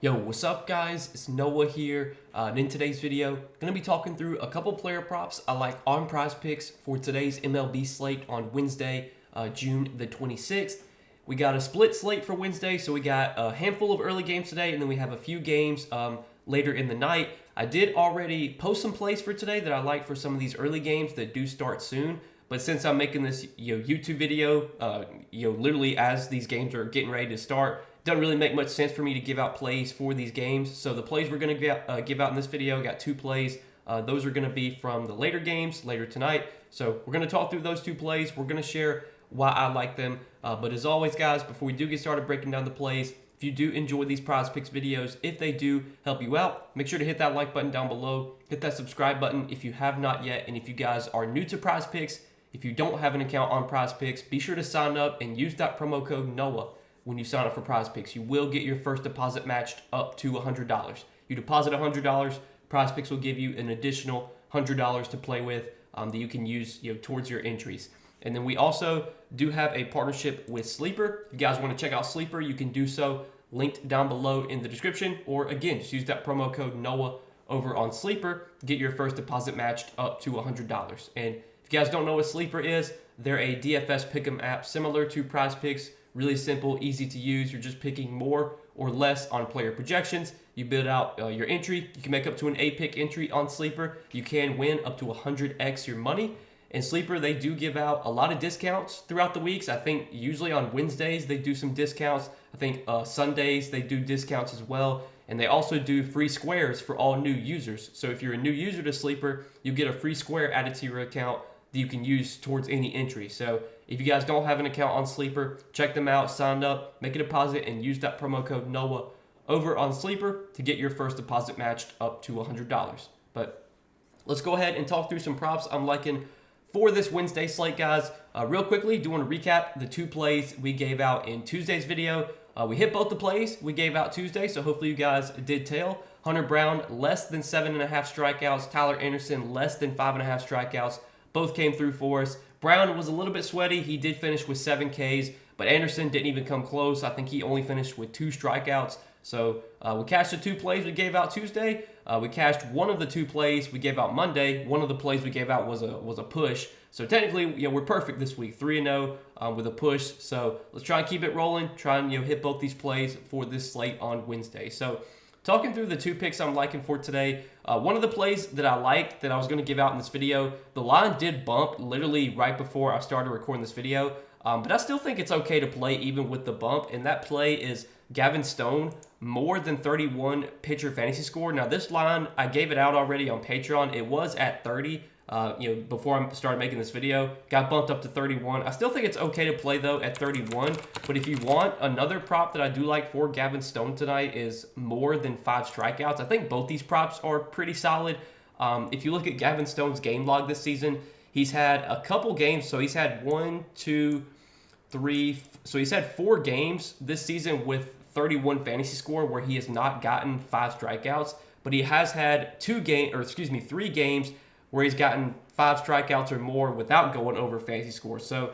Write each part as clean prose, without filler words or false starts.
Yo, what's up guys? It's Noah here, and in today's video, going to be talking through a couple player props I like on Prizepicks for today's MLB slate on Wednesday, June the 26th. We got a split slate for Wednesday, so we got a handful of early games today, and then we have a few games later in the night. I did already post some plays for today that I like for some of these early games that do start soon. But since I'm making this YouTube video, literally as these games are getting ready to start, doesn't really make much sense for me to give out plays for these games. So the plays we're going to give out in this video, got two plays. Those are going to be from the later games, later tonight. So we're going to talk through those two plays. We're going to share why I like them. But as always, guys, before we do get started breaking down the plays, if you do enjoy these Prizepicks videos, if they do help you out, make sure to hit that like button down below. Hit that subscribe button if you have not yet. And if you guys are new to Prizepicks, if you don't have an account on Prizepicks, be sure to sign up and use that promo code NOAH when you sign up for Prizepicks. You will get your first deposit matched up to $100. You deposit $100, Prizepicks will give you an additional $100 to play with that you can use towards your entries. And then we also do have a partnership with Sleeper. If you guys want to check out Sleeper, you can do so. Linked down below in the description. Or again, just use that promo code NOAH over on Sleeper to get your first deposit matched up to $100. And if you guys don't know what Sleeper is, they're a DFS pick'em app similar to Prizepicks. Really simple, easy to use. You're just picking more or less on player projections. You build out your entry. You can make up to an 8-pick entry on Sleeper. You can win up to 100x your money. And Sleeper, they do give out a lot of discounts throughout the weeks. I think usually on Wednesdays they do some discounts. I think Sundays they do discounts as well. And they also do free squares for all new users. So if you're a new user to Sleeper, you get a free square added to your account that you can use towards any entry. So if you guys don't have an account on Sleeper, check them out, sign up, make a deposit, and use that promo code NOAH over on Sleeper to get your first deposit matched up to $100. But let's go ahead and talk through some props I'm liking for this Wednesday slate, guys. Real quickly, do want to recap the two plays we gave out in Tuesday's video. We hit both the plays we gave out Tuesday, so hopefully you guys did tail. Hunter Brown, less than 7.5 strikeouts. Tyler Anderson, less than 5.5 strikeouts. Both came through for us. Brown was a little bit sweaty. He did finish with 7 Ks, but Anderson didn't even come close. I think he only finished with 2 strikeouts. So we cashed the 2 plays we gave out Tuesday. We cashed one of the 2 plays we gave out Monday. One of the plays we gave out was a push. So technically, we're perfect this week, 3-0 with a push. So let's try and keep it rolling. Try and hit both these plays for this slate on Wednesday. So talking through the 2 picks I'm liking for today, one of the plays that I liked that I was going to give out in this video, the line did bump literally right before I started recording this video, but I still think it's okay to play even with the bump, and that play is Gavin Stone, more than 31 pitcher fantasy score. Now this line, I gave it out already on Patreon. It was at 30. Before I started making this video, got bumped up to 31. I still think it's okay to play though at 31, but if you want another prop that I do like for Gavin Stone tonight is more than 5 strikeouts. I think both these props are pretty solid. If you look at Gavin Stone's game log this season, he's had a couple games. So he's had 1, 2, 3. So he's had 4 games this season with 31 fantasy score where he has not gotten 5 strikeouts, but he has had 3 games where he's gotten 5 strikeouts or more without going over fantasy score. So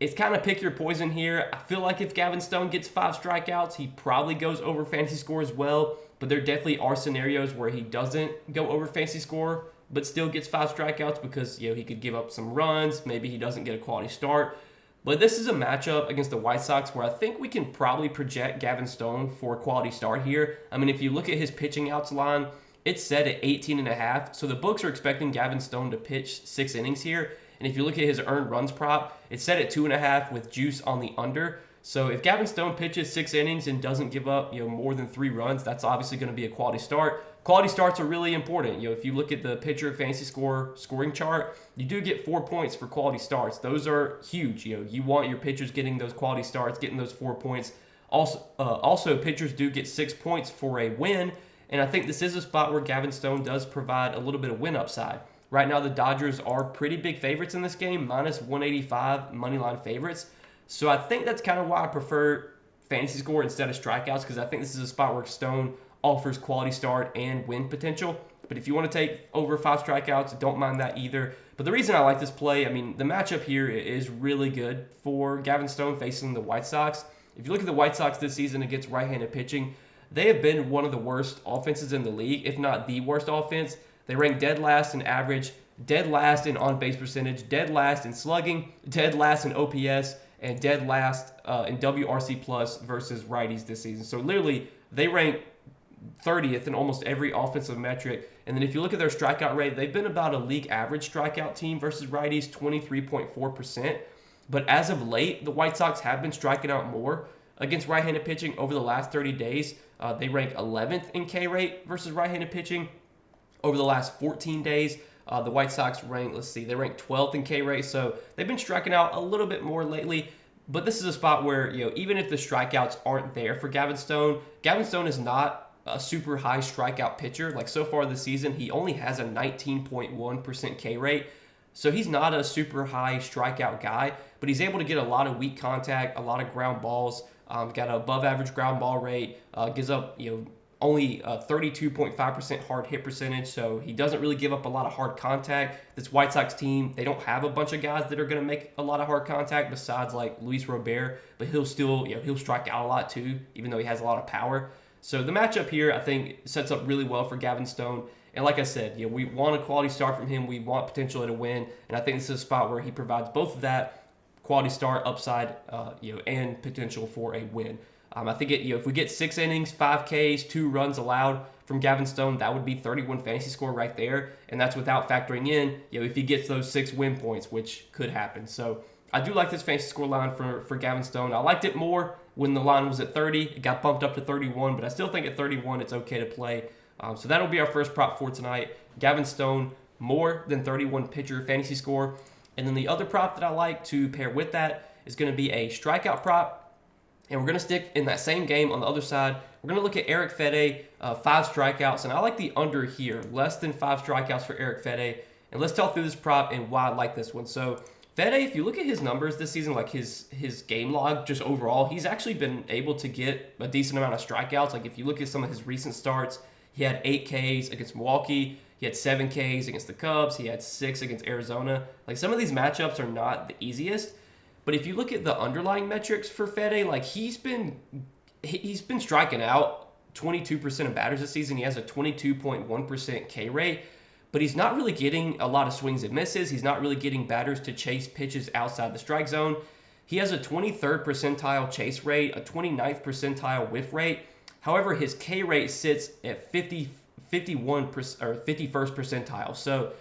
it's kind of pick your poison here. I feel like if Gavin Stone gets 5 strikeouts, he probably goes over fantasy score as well. But there definitely are scenarios where he doesn't go over fantasy score, but still gets 5 strikeouts because he could give up some runs. Maybe he doesn't get a quality start. But this is a matchup against the White Sox where I think we can probably project Gavin Stone for a quality start here. I mean, if you look at his pitching outs line, it's set at 18.5, so the books are expecting Gavin Stone to pitch 6 innings here. And if you look at his earned runs prop, it's set at 2.5 with juice on the under. So if Gavin Stone pitches 6 innings and doesn't give up more than 3 runs, that's obviously going to be a quality start. Quality starts are really important. If you look at the pitcher fantasy scoring chart, you do get 4 points for quality starts. Those are huge. You want your pitchers getting those quality starts, getting those 4 points. Also, pitchers do get 6 points for a win. And I think this is a spot where Gavin Stone does provide a little bit of win upside. Right now, the Dodgers are pretty big favorites in this game, minus 185 moneyline favorites. So I think that's kind of why I prefer fantasy score instead of strikeouts, because I think this is a spot where Stone offers quality start and win potential. But if you want to take over 5 strikeouts, don't mind that either. But the reason I like this play, I mean, the matchup here is really good for Gavin Stone facing the White Sox. If you look at the White Sox this season against right-handed pitching, they have been one of the worst offenses in the league, if not the worst offense. They rank dead last in average, dead last in on-base percentage, dead last in slugging, dead last in OPS, and dead last in WRC plus versus righties this season. So literally, they rank 30th in almost every offensive metric. And then if you look at their strikeout rate, they've been about a league average strikeout team versus righties, 23.4%. But as of late, the White Sox have been striking out more against right-handed pitching over the last 30 days. They rank 11th in K rate versus right-handed pitching. Over the last 14 days, the White Sox rank, they rank 12th in K rate. So they've been striking out a little bit more lately. But this is a spot where, even if the strikeouts aren't there for Gavin Stone is not a super high strikeout pitcher. Like so far this season, he only has a 19.1% K rate. So he's not a super high strikeout guy, but he's able to get a lot of weak contact, a lot of ground balls, got an above average ground ball rate, gives up, only 32.5% hard hit percentage. So he doesn't really give up a lot of hard contact. This White Sox team, they don't have a bunch of guys that are going to make a lot of hard contact besides like Luis Robert, but he'll still, he'll strike out a lot too, even though he has a lot of power. So the matchup here, I think, sets up really well for Gavin Stone. And like I said, we want a quality start from him. We want potential to win. And I think this is a spot where he provides both of that, quality start, upside, and potential for a win. I think if we get 6 innings, 5 Ks, 2 runs allowed from Gavin Stone, that would be 31 fantasy score right there. And that's without factoring in, if he gets those 6 win points, which could happen. So I do like this fantasy score line for Gavin Stone. I liked it more when the line was at 30. It got bumped up to 31, but I still think at 31 it's okay to play. So that'll be our first prop for tonight. Gavin Stone, more than 31 pitcher fantasy score. And then the other prop that I like to pair with that is going to be a strikeout prop. And we're going to stick in that same game on the other side. We're going to look at Eric Fede, 5 strikeouts. And I like the under here, less than 5 strikeouts for Eric Fede. And let's talk through this prop and why I like this one. So Fede, if you look at his numbers this season, like his game log just overall, he's actually been able to get a decent amount of strikeouts. Like if you look at some of his recent starts, he had 8 Ks against Milwaukee. He had 7 Ks against the Cubs. He had 6 against Arizona. Like some of these matchups are not the easiest. But if you look at the underlying metrics for Fede, like he's been striking out 22% of batters this season. He has a 22.1% K rate. But he's not really getting a lot of swings and misses. He's not really getting batters to chase pitches outside the strike zone. He has a 23rd percentile chase rate, a 29th percentile whiff rate. However, his K rate sits at 51% or 51st percentile. So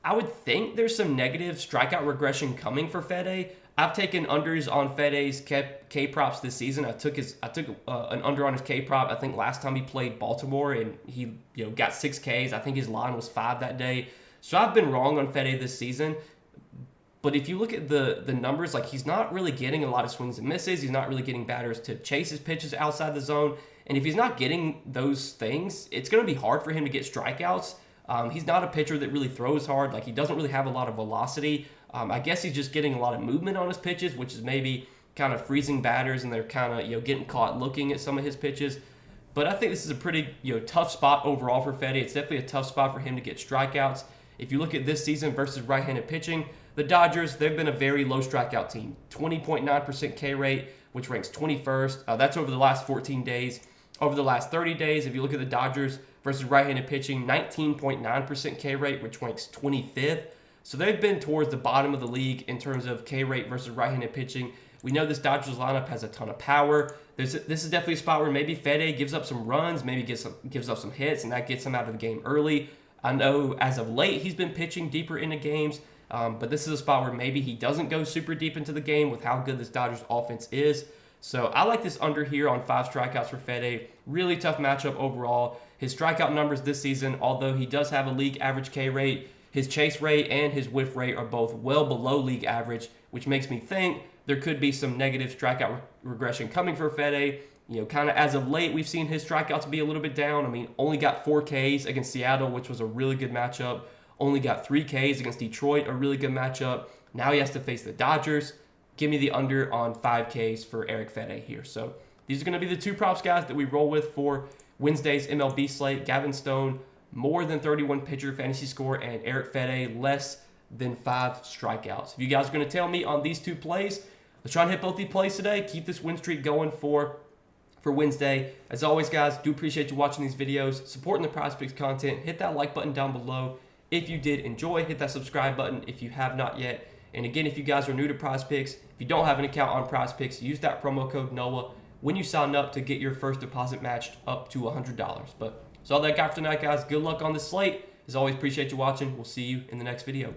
I would think there's some negative strikeout regression coming for Fede. I've taken unders on Fede's K props this season. I took an under on his K prop. I think last time he played Baltimore and he got 6 Ks. I think his line was 5 that day. So I've been wrong on Fede this season. But if you look at the numbers, like he's not really getting a lot of swings and misses. He's not really getting batters to chase his pitches outside the zone. And if he's not getting those things, it's going to be hard for him to get strikeouts. He's not a pitcher that really throws hard. Like he doesn't really have a lot of velocity. I guess he's just getting a lot of movement on his pitches, which is maybe kind of freezing batters, and they're kind of getting caught looking at some of his pitches. But I think this is a pretty tough spot overall for Fede. It's definitely a tough spot for him to get strikeouts. If you look at this season versus right-handed pitching, the Dodgers, they've been a very low strikeout team. 20.9% K rate, which ranks 21st. That's over the last 14 days. Over the last 30 days, if you look at the Dodgers versus right-handed pitching, 19.9% K rate, which ranks 25th. So they've been towards the bottom of the league in terms of K rate versus right-handed pitching. We know this Dodgers lineup has a ton of power. This is definitely a spot where maybe Fede gives up some runs, maybe gives up some hits, and that gets him out of the game early. I know as of late he's been pitching deeper into games, but this is a spot where maybe he doesn't go super deep into the game with how good this Dodgers offense is. So I like this under here on 5 strikeouts for Fede. Really tough matchup overall. His strikeout numbers this season, although he does have a league average K rate, his chase rate and his whiff rate are both well below league average, which makes me think there could be some negative strikeout regression coming for Fede. Kind of as of late, we've seen his strikeouts be a little bit down. I mean, only got 4 Ks against Seattle, which was a really good matchup. Only got 3 Ks against Detroit, a really good matchup. Now he has to face the Dodgers. Give me the under on 5 Ks for Eric Fede here. So these are going to be the 2 props, guys, that we roll with for Wednesday's MLB slate. Gavin Stone, more than 31 pitcher fantasy score, and Eric Fede, less than 5 strikeouts. If you guys are going to tell me on these 2 plays, let's try and hit both these plays today. Keep this win streak going for for Wednesday. As always, guys, do appreciate you watching these videos, supporting the Prizepicks content. Hit that like button down below if you did enjoy. Hit that subscribe button if you have not yet. And again, if you guys are new to Prizepicks, if you don't have an account on Prizepicks, use that promo code NOAH when you sign up to get your first deposit matched up to $100. But that's all that I got for tonight, guys. Good luck on the slate. As always, appreciate you watching. We'll see you in the next video.